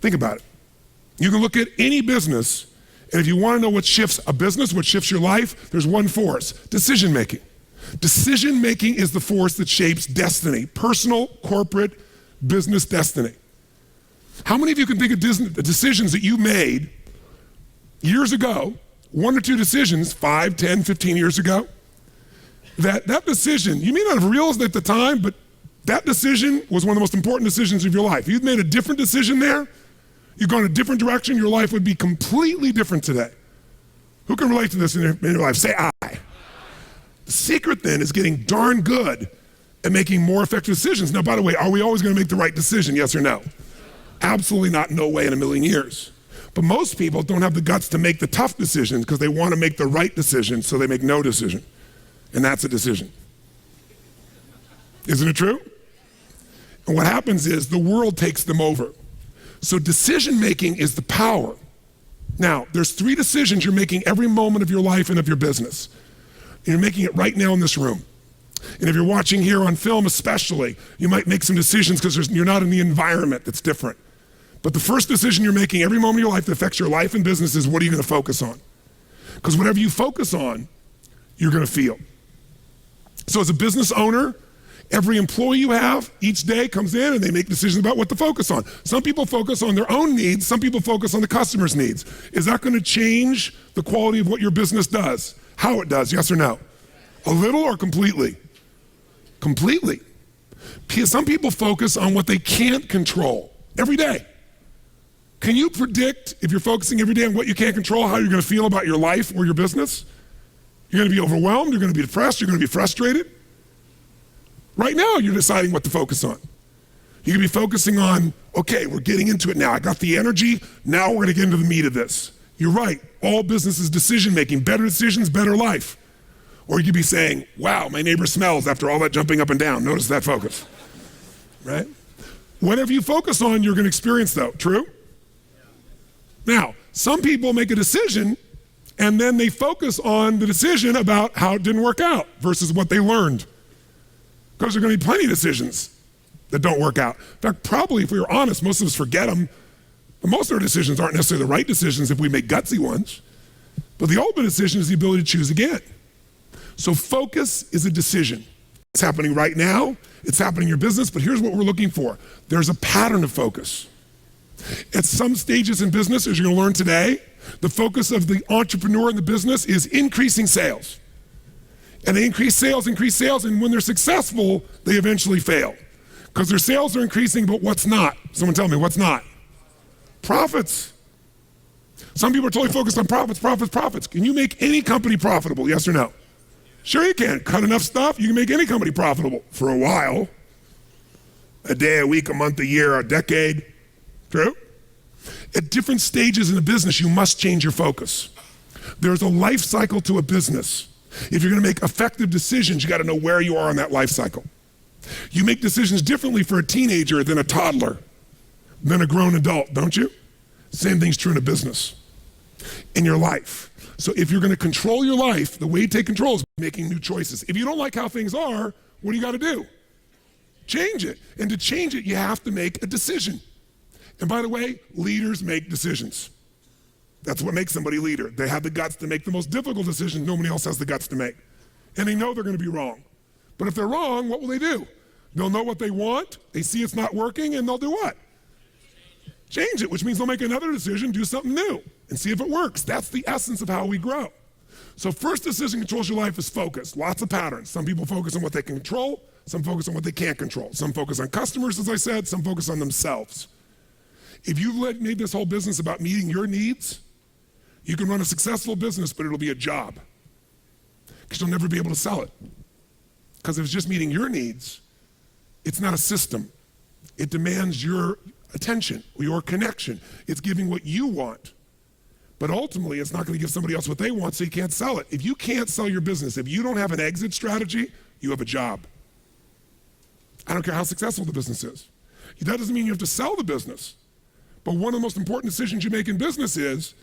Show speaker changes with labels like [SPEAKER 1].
[SPEAKER 1] Think about it. You can look at any business, and if you want to know what shifts a business, what shifts your life, there's one force: decision making. Decision making is the force that shapes destiny, personal, corporate, business destiny. How many of you can think of decisions that you made years ago, 1 or 2 decisions, 5, 10, 15 years ago, that decision, you may not have realized at the time, but that decision was one of the most important decisions of your life. If you'd made a different decision there, you've gone a different direction, your life would be completely different today. Who can relate to this in your life? Say I. The secret then is getting darn good at making more effective decisions. Now, by the way, are we always going to make the right decision, yes or no? Absolutely not, no way in a million years. But most people don't have the guts to make the tough decisions because they want to make the right decision, so they make no decision. And that's a decision. Isn't it true? And what happens is the world takes them over. So decision making is the power. Now, there's 3 decisions you're making every moment of your life and of your business. You're making it right now in this room. And if you're watching here on film especially, you might make some decisions because you're not in the environment that's different. But the first decision you're making every moment of your life that affects your life and business is, what are you going to focus on? Because whatever you focus on, you're going to feel. So as a business owner, every employee you have each day comes in and they make decisions about what to focus on. Some people focus on their own needs, some people focus on the customer's needs. Is that going to change the quality of what your business does? How it does, yes or no? A little or completely? Completely. Some people focus on what they can't control every day. Can you predict, if you're focusing every day on what you can't control, how you're going to feel about your life or your business? You're going to be overwhelmed, you're going to be depressed, you're going to be frustrated. Right now, you're deciding what to focus on. You can be focusing on, okay, we're getting into it now. I got the energy, now we're going to get into the meat of this. You're right, all business is decision making. Better decisions, better life. Or you could be saying, wow, my neighbor smells after all that jumping up and down. Notice that focus, right? Whatever you focus on, you're going to experience though, true? Now, some people make a decision and then they focus on the decision about how it didn't work out versus what they learned. Because there are going to be plenty of decisions that don't work out. In fact, probably if we were honest, most of us forget them. But most of our decisions aren't necessarily the right decisions if we make gutsy ones. But the ultimate decision is the ability to choose again. So focus is a decision. It's happening right now. It's happening in your business, but here's what we're looking for. There's a pattern of focus. At some stages in business, as you're going to learn today, the focus of the entrepreneur in the business is increasing sales. And they increase sales, and when they're successful, they eventually fail. Because their sales are increasing, but what's not? Someone tell me, what's not? Profits. Some people are totally focused on profits. Can you make any company profitable, yes or no? Sure you can. Cut enough stuff, you can make any company profitable for a while. A day, a week, a month, a year, a decade. True? At different stages in a business, you must change your focus. There's a life cycle to a business. If you're going to make effective decisions, you got to know where you are on that life cycle. You make decisions differently for a teenager than a toddler, than a grown adult, don't you? Same thing's true in a business, in your life. So if you're going to control your life, the way you take control is making new choices. If you don't like how things are, what do you got to do? Change it. And to change it, you have to make a decision. And by the way, leaders make decisions. That's what makes somebody a leader. They have the guts to make the most difficult decisions nobody else has the guts to make. And they know they're going to be wrong. But if they're wrong, what will they do? They'll know what they want, they see it's not working, and they'll do what? Change it, which means they'll make another decision, do something new, and see if it works. That's the essence of how we grow. So first decision controls your life is focus. Lots of patterns. Some people focus on what they can control, some focus on what they can't control. Some focus on customers, as I said, some focus on themselves. If you've made this whole business about meeting your needs, you can run a successful business, but it'll be a job. Because you'll never be able to sell it. Because if it's just meeting your needs, it's not a system. It demands your attention, your connection. It's giving what you want. But ultimately, it's not going to give somebody else what they want, so you can't sell it. If you can't sell your business, if you don't have an exit strategy, you have a job. I don't care how successful the business is. That doesn't mean you have to sell the business. But one of the most important decisions you make in business is,